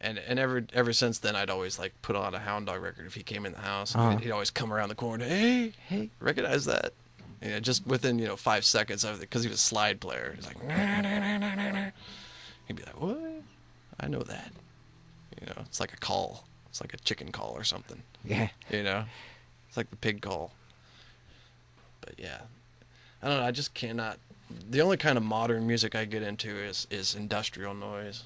And ever since then, I'd always like put on a Hound Dog record if he came in the house. And Uh-huh. he'd always come around the corner. Hey, hey, recognize that? Just within 5 seconds of it, because he was a slide player. He's like, nah, nah, nah, nah, nah, nah. He'd be like, what? I know that. It's like a call. It's like a chicken call or something. Yeah. It's like the pig call. But yeah, I don't know. I just cannot. The only kind of modern music I get into is industrial noise,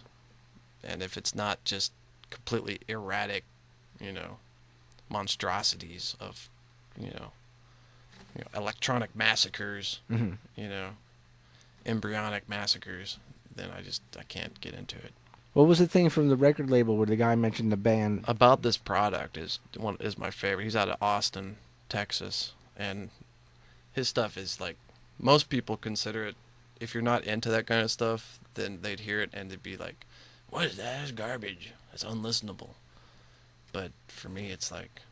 and if it's not just completely erratic, you know, monstrosities of, you know, electronic massacres, Hmm. you know, embryonic massacres, then I can't get into it. What was the thing from the record label where the guy mentioned the band? About This Product is my favorite. He's out of Austin, Texas, and his stuff is like, most people consider it, if you're not into that kind of stuff, then they'd hear it and they'd be like, what is that? It's garbage. It's unlistenable. But for me, it's like,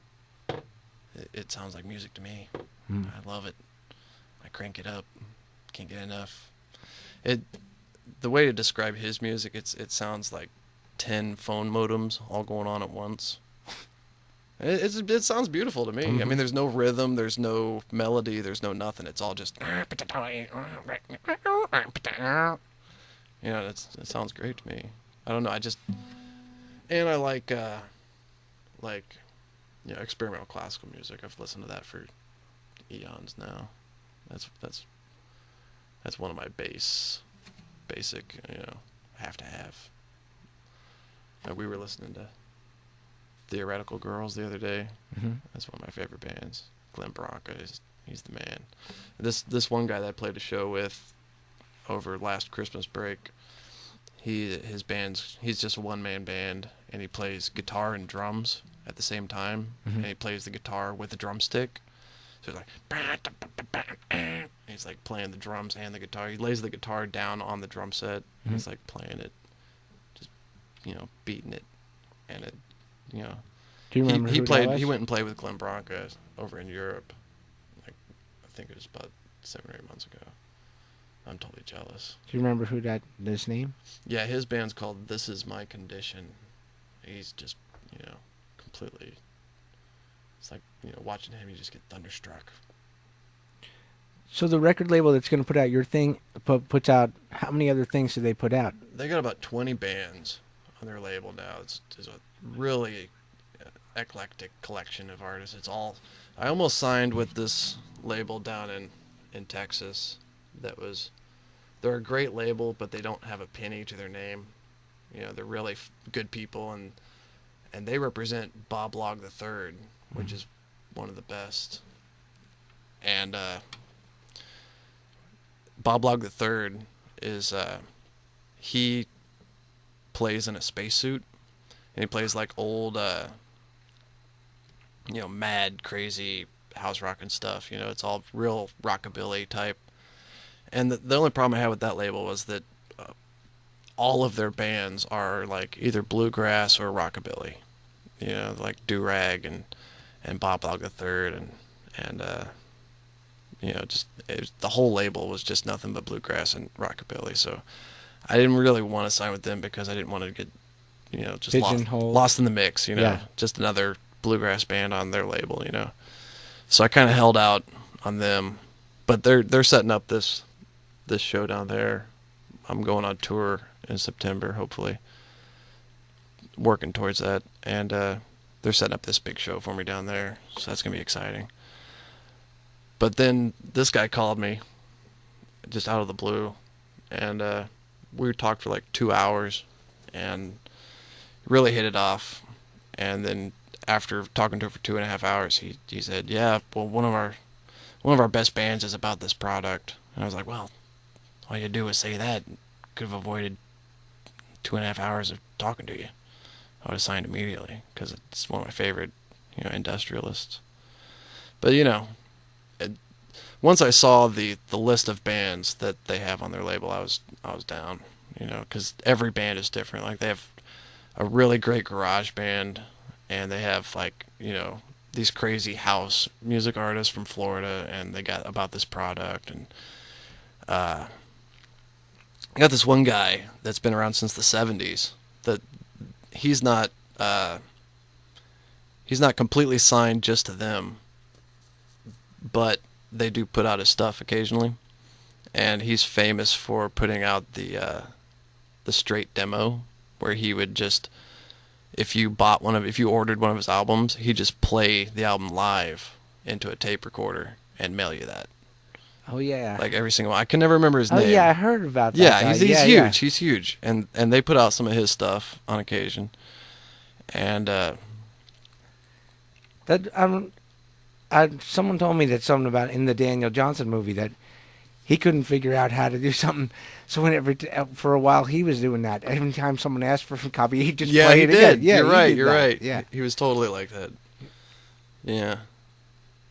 it sounds like music to me. Hmm. I love it. I crank it up. Can't get enough. It The way to describe his music, it sounds like 10 phone modems all going on at once. It sounds beautiful to me. I Hmm. mean, there's no rhythm, there's no melody, there's no nothing. It's all just, it sounds great to me. I don't know. And I like, experimental classical music. I've listened to that for eons now. That's one of my basic, have to have. We were listening to Theoretical Girls the other day. Hmm. That's one of my favorite bands. Glenn Branca he's the man. This one guy that I played a show with over last Christmas break, he's just a one man band, and he plays guitar and drums at the same time, Hmm. and he plays the guitar with the drumstick. So he's like playing the drums and the guitar. He lays the guitar down on the drum set. Hmm. He's like playing it, just beating it, and it you know Do you remember who that he was? went and played with Glenn Branca over in Europe. Like, I think it was about 7 or 8 months ago. I'm totally jealous. Do you remember who that his name? Yeah, his band's called This Is My Condition. He's just, completely. It's like, watching him, you just get thunderstruck. So the record label that's going to put out your thing puts out, how many other things do they put out? They got about 20 bands on their label now. It's a really eclectic collection of artists. I almost signed with this label down in Texas. They're a great label, but they don't have a penny to their name. They're really good people, and they represent Bob Log the Third, which is one of the best. And Bob Log the Third is he plays in a spacesuit, and he plays like old mad crazy house rock and stuff. It's all real rockabilly type. And the only problem I had with that label was that all of their bands are like either bluegrass or rockabilly. Like Do-Rag and Bob Log the Third and the whole label was just nothing but bluegrass and rockabilly. So I didn't really want to sign with them because I didn't want to get just Pigeonhole. lost in the mix. Yeah. Just another bluegrass band on their label. So I kind of held out on them, but they're setting up this show down there. I'm going on tour in September, hopefully, working towards that, and they're setting up this big show for me down there, so that's gonna be exciting. But then this guy called me just out of the blue, and we talked for like 2 hours, and really hit it off. And then after talking to him for 2.5 hours, he said, "Yeah, well, one of our best bands is About This Product." And I was like, "Well, all you do is say that. Could have avoided 2.5 hours of talking to you. I would have signed immediately because it's one of my favorite, industrialists." But once I saw the list of bands that they have on their label, I was down. Because every band is different. Like, they have a really great garage band, and they have like these crazy house music artists from Florida, and they got About This Product, and I got this one guy that's been around since the 70s that he's not completely signed just to them, but they do put out his stuff occasionally, and he's famous for putting out the straight demo where he would just, if you ordered one of his albums, he'd just play the album live into a tape recorder and mail you that. Oh yeah. Like every single one. I can never remember his name. Oh yeah, I heard about that. Yeah, guy. he's yeah, huge. yeah. He's huge, and they put out some of his stuff on occasion, and That someone told me that something about in the Daniel Johnson movie that he couldn't figure out how to do something. So whenever for a while he was doing that. Every time someone asked for a copy, he'd just play he it did. again. Yeah, you're right. did You're that. right. Yeah. He was totally like that. Yeah.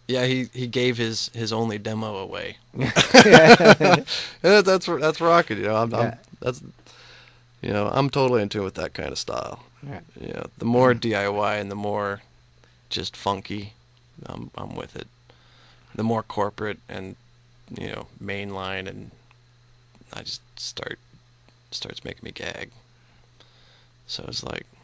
Yeah, he gave his only demo away. Yeah. That's rocking, you know. I'm totally into it with that kind of style. Yeah. You know, the more DIY and the more just funky, I'm with it. The more corporate and mainline, and I just starts making me gag. So it's like,